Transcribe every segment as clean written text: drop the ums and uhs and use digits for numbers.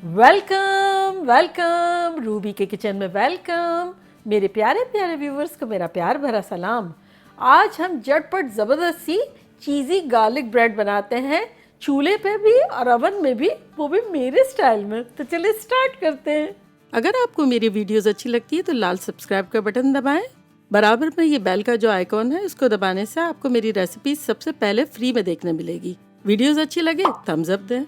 Welcome welcome Ruby के kitchen में welcome. मेरे प्यारे प्यारे व्यूवर्स को मेरा प्यार भरा सलाम। आज हम झटपट ज़बरदस्त सी चीज़ी गार्लिक ब्रेड बनाते हैं, चूल्हे पे भी और ओवन में भी, वो भी मेरे स्टाइल में। तो चलिए स्टार्ट करते हैं। अगर आपको मेरी वीडियोस अच्छी लगती है तो लाल सब्सक्राइब का बटन दबाएं। बराबर में ये बेल का जो आइकॉन है उसको दबाने से आपको मेरी रेसिपी सबसे पहले फ्री में देखने मिलेगी। वीडियोस अच्छी लगे थम्स अप दें।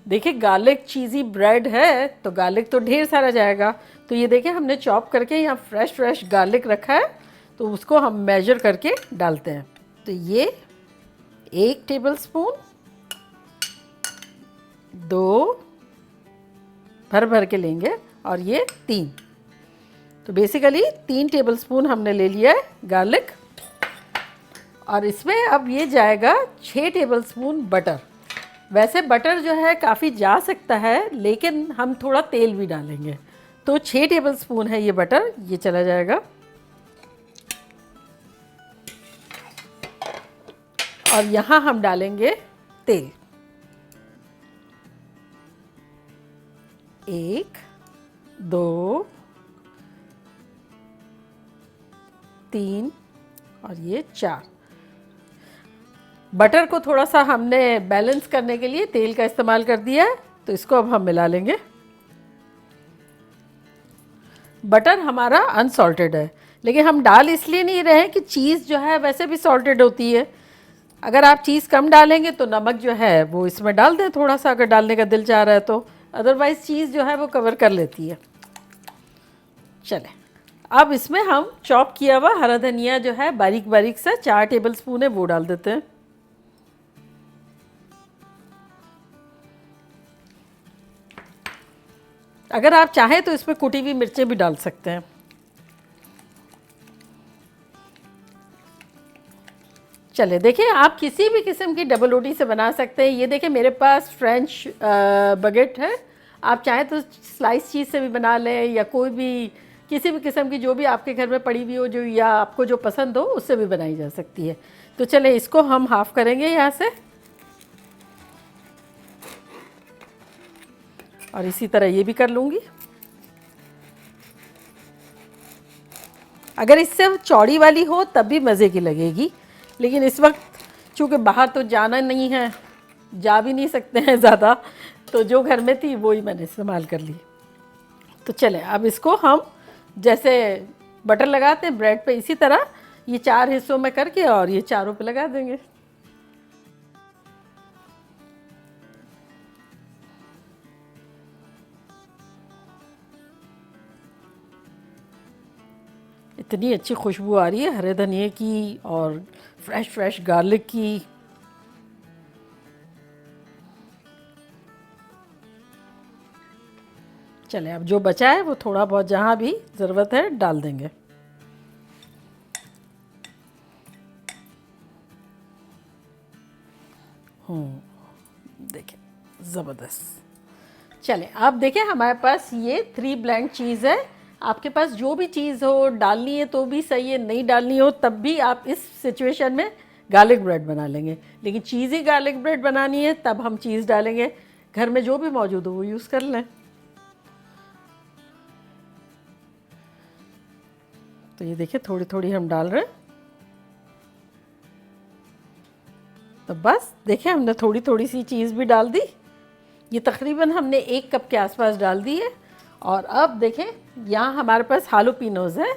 देखिए गार्लिक चीज़ी ब्रेड है तो गार्लिक तो ढेर सारा जाएगा। तो ये देखिए हमने चॉप करके यहाँ फ्रेश गार्लिक रखा है, तो उसको हम मेजर करके डालते हैं। तो ये 1 टेबलस्पून, 2 भर के लेंगे और ये 3। तो बेसिकली 3 टेबलस्पून हमने ले लिया है गार्लिक। और इसमें अब ये जाएगा 6 टेबलस्पून बटर। वैसे बटर जो है काफ़ी जा सकता है, लेकिन हम थोड़ा तेल भी डालेंगे। तो 6 टेबलस्पून है ये बटर, ये चला जाएगा। और यहाँ हम डालेंगे तेल। 1 2 3 और ये 4। बटर को थोड़ा सा हमने बैलेंस करने के लिए तेल का इस्तेमाल कर दिया है, तो इसको अब हम मिला लेंगे। बटर हमारा अनसॉल्टेड है, लेकिन हम डाल इसलिए नहीं रहे हैं कि चीज़ जो है वैसे भी सॉल्टेड होती है। अगर आप चीज़ कम डालेंगे तो नमक जो है वो इसमें डाल दें थोड़ा सा, अगर डालने का दिल चाह रहा है तो। अदरवाइज़ चीज़ जो है वो कवर कर लेती है। चले अब इसमें हम चॉप किया हुआ हरा धनिया जो है बारीक बारीक सा 4 टेबलस्पून है, वो डाल देते हैं। अगर आप चाहें तो इसमें कुटी हुई मिर्चें भी डाल सकते हैं। चले देखिए, आप किसी भी किस्म की डबल रोटी से बना सकते हैं। ये देखिए मेरे पास फ्रेंच बगेट है। आप चाहें तो स्लाइस चीज़ से भी बना लें, या कोई भी किसी भी किस्म की जो भी आपके घर में पड़ी हुई हो, जो या आपको जो पसंद हो उससे भी बनाई जा सकती है। तो चले इसको हम हाफ़ करेंगे यहाँ से, और इसी तरह ये भी कर लूँगी। अगर इससे चौड़ी वाली हो तब भी मज़े की लगेगी, लेकिन इस वक्त चूँकि बाहर तो जाना नहीं है, जा भी नहीं सकते हैं ज़्यादा, तो जो घर में थी वो ही मैंने इस्तेमाल कर ली। तो चलें अब इसको हम जैसे बटर लगाते हैं ब्रेड पे, इसी तरह ये 4 हिस्सों में करके और ये चारों पे लगा देंगे। इतनी अच्छी खुशबू आ रही है हरे धनिए की और फ्रेश गार्लिक की। चले अब जो बचा है वो थोड़ा बहुत जहाँ भी ज़रूरत है डाल देंगे। देखिए ज़बरदस्त। चलें अब देखें हमारे पास ये 3 ब्लेंड चीज़ है। आपके पास जो भी चीज़ हो डालनी है तो भी सही है, नहीं डालनी हो तब भी आप इस सिचुएशन में गार्लिक ब्रेड बना लेंगे। लेकिन चीज़ी गार्लिक ब्रेड बनानी है तब हम चीज़ डालेंगे। घर में जो भी मौजूद हो वो यूज़ कर लें। तो ये देखिए थोड़ी थोड़ी हम डाल रहे हैं। तो बस देखिए हमने थोड़ी थोड़ी सी चीज़ भी डाल दी। ये तकरीबन हमने 1 कप के आसपास डाल दी है। और अब देखें यहाँ हमारे पास हालोपिनोज़ है।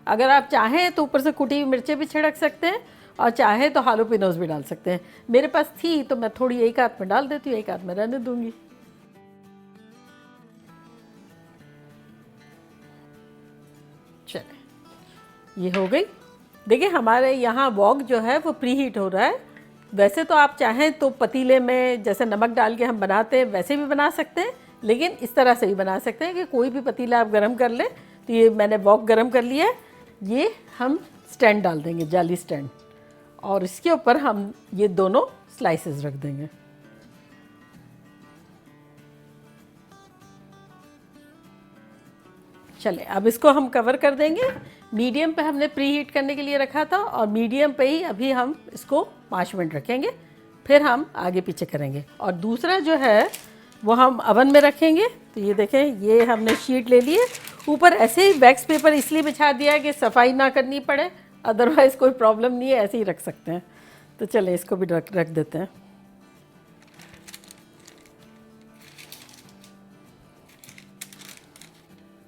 अगर आप चाहें तो ऊपर से कुटी हुई मिर्चें भी छिड़क सकते हैं, और चाहे तो हालोपिनोज़ भी डाल सकते हैं। मेरे पास थी तो मैं थोड़ी एक हाथ में डाल देती हूँ, एक हाथ में रहने दूंगी। चले ये हो गई। देखिए हमारे यहाँ वॉक जो है वो प्री हीट हो रहा है। वैसे तो आप चाहें तो पतीले में जैसे नमक डाल के हम बनाते हैं वैसे भी बना सकते हैं, लेकिन इस तरह से भी बना सकते हैं कि कोई भी पतीला आप गरम कर लें। तो ये मैंने वॉक गरम कर लिया है। ये हम स्टैंड डाल देंगे, जाली स्टैंड, और इसके ऊपर हम ये दोनों स्लाइसेस रख देंगे। चले अब इसको हम कवर कर देंगे। मीडियम पे हमने प्री हीट करने के लिए रखा था, और मीडियम पे ही अभी हम इसको 5 मिनट रखेंगे, फिर हम आगे पीछे करेंगे। और दूसरा जो है वो हम अवन में रखेंगे। तो ये देखें, ये हमने शीट ले ली है। ऊपर ऐसे ही वैक्स पेपर इसलिए बिछा दिया है कि सफाई ना करनी पड़े, अदरवाइज़ कोई प्रॉब्लम नहीं है, ऐसे ही रख सकते हैं। तो चले इसको भी रख देते हैं।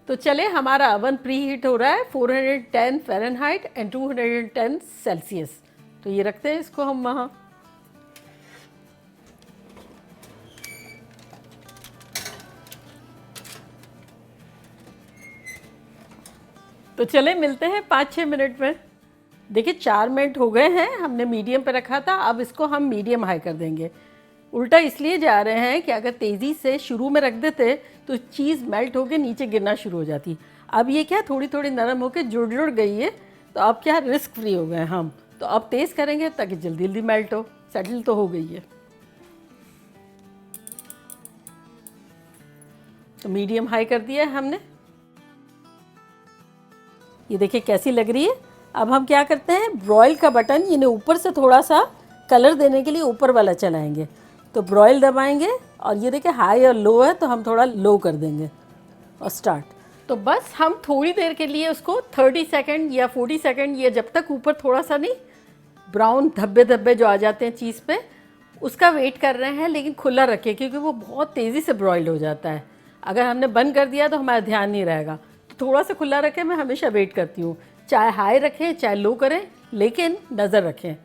तो चले, हमारा अवन प्री हीट हो रहा है 410 फ़ारेनहाइट एंड 210 सेल्सियस। तो ये रखते हैं इसको हम वहाँ। तो चले मिलते हैं 5-6 मिनट में। देखिए 4 मिनट हो गए हैं, हमने मीडियम पे रखा था। अब इसको हम मीडियम हाई कर देंगे। उल्टा इसलिए जा रहे हैं कि अगर तेज़ी से शुरू में रख देते तो चीज़ मेल्ट होकर नीचे गिरना शुरू हो जाती। अब ये क्या थोड़ी थोड़ी नरम होकर जुड़ गई है, तो अब क्या रिस्क फ्री हो गए हम। तो अब तेज़ करेंगे ताकि जल्दी जल्दी मेल्ट हो। सेटल तो हो गई है। तो मीडियम हाई कर दिया है हमने। ये देखिए कैसी लग रही है। अब हम क्या करते हैं, ब्रॉयल का बटन इन्हें ऊपर से थोड़ा सा कलर देने के लिए ऊपर वाला चलाएंगे। तो ब्रॉयल दबाएंगे और ये देखिए हाई और लो है, तो हम थोड़ा लो कर देंगे और स्टार्ट। तो बस हम थोड़ी देर के लिए उसको 30 सेकंड या 40 सेकंड, या जब तक ऊपर थोड़ा सा नहीं ब्राउन धब्बे धब्बे जो आ जाते हैं चीज़ पे, उसका वेट कर रहे हैं। लेकिन खुला रखें क्योंकि वो बहुत तेज़ी से ब्रॉइल्ड हो जाता है। अगर हमने बंद कर दिया तो हमारा ध्यान नहीं रहेगा। तो थोड़ा सा खुला रखें, मैं हमेशा वेट करती हूँ। चाहे हाई रखें चाहे लो करें, लेकिन नज़र रखें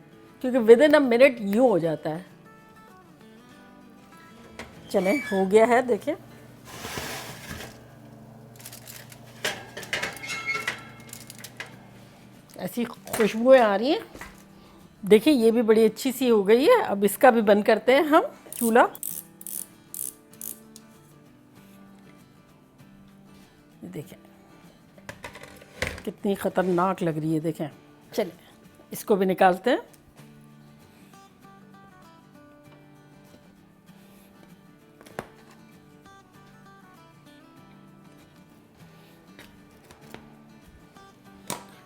क्योंकि विद इन अ मिनट यूँ हो जाता है। चलें, हो गया है, देखें। ऐसी खुशबुएं आ रही हैं। देखिए ये भी बड़ी अच्छी सी हो गई है। अब इसका भी बंद करते हैं हम चूल्हा। देखें कितनी ख़तरनाक लग रही है, देखें। चलिए इसको भी निकालते हैं।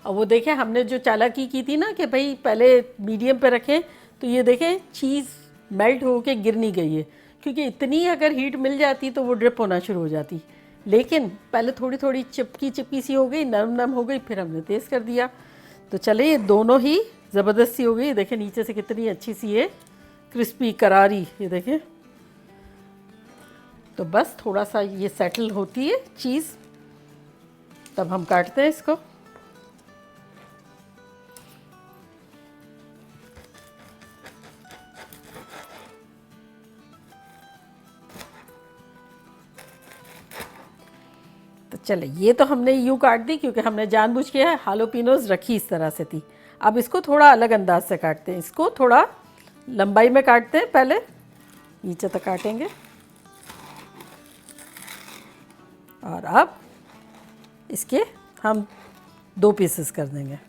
और वो देखें हमने जो चालाकी की थी ना कि भाई पहले मीडियम पे रखें, तो ये देखें चीज़ मेल्ट होके गिर नहीं गई है। क्योंकि इतनी अगर हीट मिल जाती तो वो ड्रिप होना शुरू हो जाती। लेकिन पहले थोड़ी थोड़ी चिपकी सी हो गई, नरम नरम हो गई, फिर हमने तेज़ कर दिया। तो चले, ये दोनों ही ज़बरदस्ती हो गई। देखें नीचे से कितनी अच्छी सी है, क्रिस्पी करारी, ये देखें। तो बस थोड़ा सा ये सेटल होती है चीज़, तब हम काटते हैं इसको। तो चले, ये तो हमने यूँ काट दी क्योंकि हमने जानबूझ के हालोपिनोज रखी इस तरह से थी। अब इसको थोड़ा अलग अंदाज से काटते हैं। इसको थोड़ा लंबाई में काटते हैं, पहले नीचे तक काटेंगे और अब इसके हम 2 पीसेस कर देंगे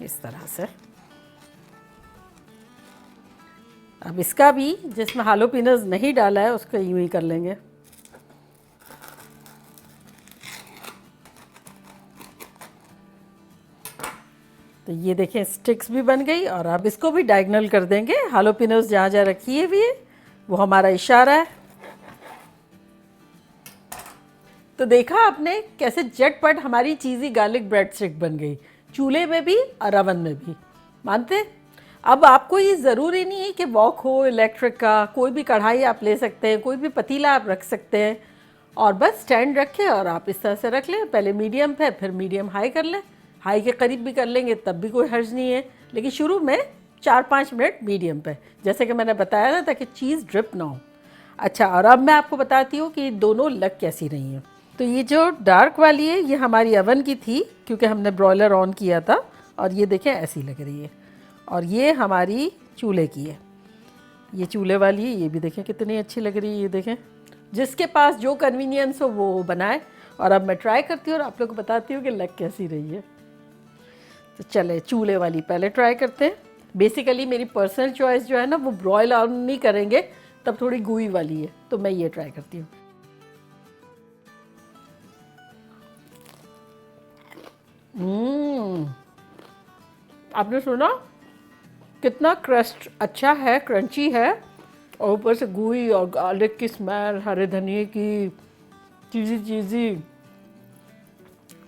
इस तरह से। अब इसका भी जिसमें हालोपिनोज नहीं डाला है उसको यूँ ही कर लेंगे। तो ये देखें स्टिक्स भी बन गई। और अब इसको भी डायगोनल कर देंगे। हालोपिनोज जहाँ जहाँ रखी है भी है, वो हमारा इशारा है। तो देखा आपने कैसे झटपट हमारी चीज़ी गार्लिक ब्रेड स्टिक बन गई, चूल्हे में भी और अवन में भी। मानते? अब आपको ये ज़रूरी नहीं है कि वॉक हो इलेक्ट्रिक का, कोई भी कढ़ाई आप ले सकते हैं, कोई भी पतीला आप रख सकते हैं। और बस स्टैंड रखें और आप इस तरह से रख लें। पहले मीडियम पे, फिर मीडियम हाई कर लें। हाई के करीब भी कर लेंगे तब भी कोई हर्ज नहीं है। लेकिन शुरू में 4-5 मिनट मीडियम पे, जैसे कि मैंने बताया था, ताकि चीज़ ड्रिप ना हो। अच्छा, और अब मैं आपको बताती हूँ कि दोनों लग कैसी रही हैं। तो ये जो डार्क वाली है ये हमारी अवन की थी क्योंकि हमने ब्रॉयलर ऑन किया था। और ये देखें ऐसी लग रही है। और ये हमारी चूल्हे की है, ये चूल्हे वाली है। ये भी देखें कितनी अच्छी लग रही है। ये देखें, जिसके पास जो कन्वीनियंस हो वो बनाए। और अब मैं ट्राई करती हूँ और आप लोग को बताती हूँ कि लग कैसी रही है। तो चले चूल्हे वाली पहले ट्राई करते हैं। बेसिकली मेरी पर्सनल चॉइस जो है ना, वो ब्रॉयल ऑन नहीं करेंगे तब थोड़ी गुई वाली है, तो मैं ये ट्राई करती हूँ। आपने सुना कितना क्रस्ट अच्छा है, क्रंची है, और ऊपर से gooey और गार्लिक की स्मेल, हरे धनिए की, चीज़ी चीज़ी,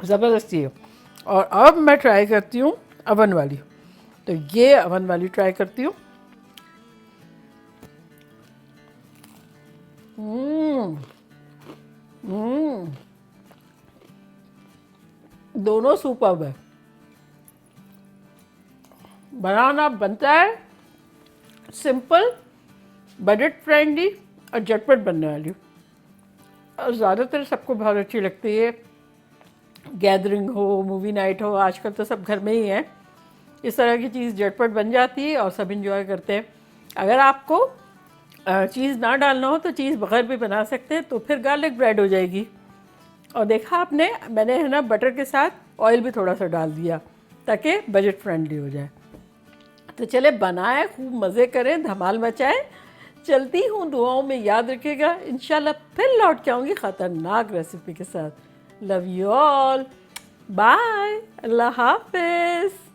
ज़बरदस्ती है। और अब मैं ट्राई करती हूँ अवन वाली, तो ये अवन वाली ट्राई करती हूँ। दोनों सुपर्ब है, बनाना बनता है, सिंपल, बजट फ्रेंडली और झटपट बनने वाली, और ज़्यादातर सबको बहुत अच्छी लगती है। गैदरिंग हो, मूवी नाइट हो, आजकल तो सब घर में ही है, इस तरह की चीज़ झटपट बन जाती है और सब इंजॉय करते हैं। अगर आपको चीज़ ना डालना हो तो चीज़ बगैर भी बना सकते हैं, तो फिर गार्लिक ब्रेड हो जाएगी। और देखा आपने, मैंने है ना बटर के साथ ऑयल भी थोड़ा सा डाल दिया ताकि बजट फ्रेंडली हो जाए। तो चले बनाएं, खूब मज़े करें, धमाल मचाएं। चलती हूँ, दुआओं में याद रखिएगा। इंशाल्लाह फिर लौट के आऊँगी ख़तरनाक रेसिपी के साथ। लव यू ऑल, बाय, अल्लाह हाफिज़।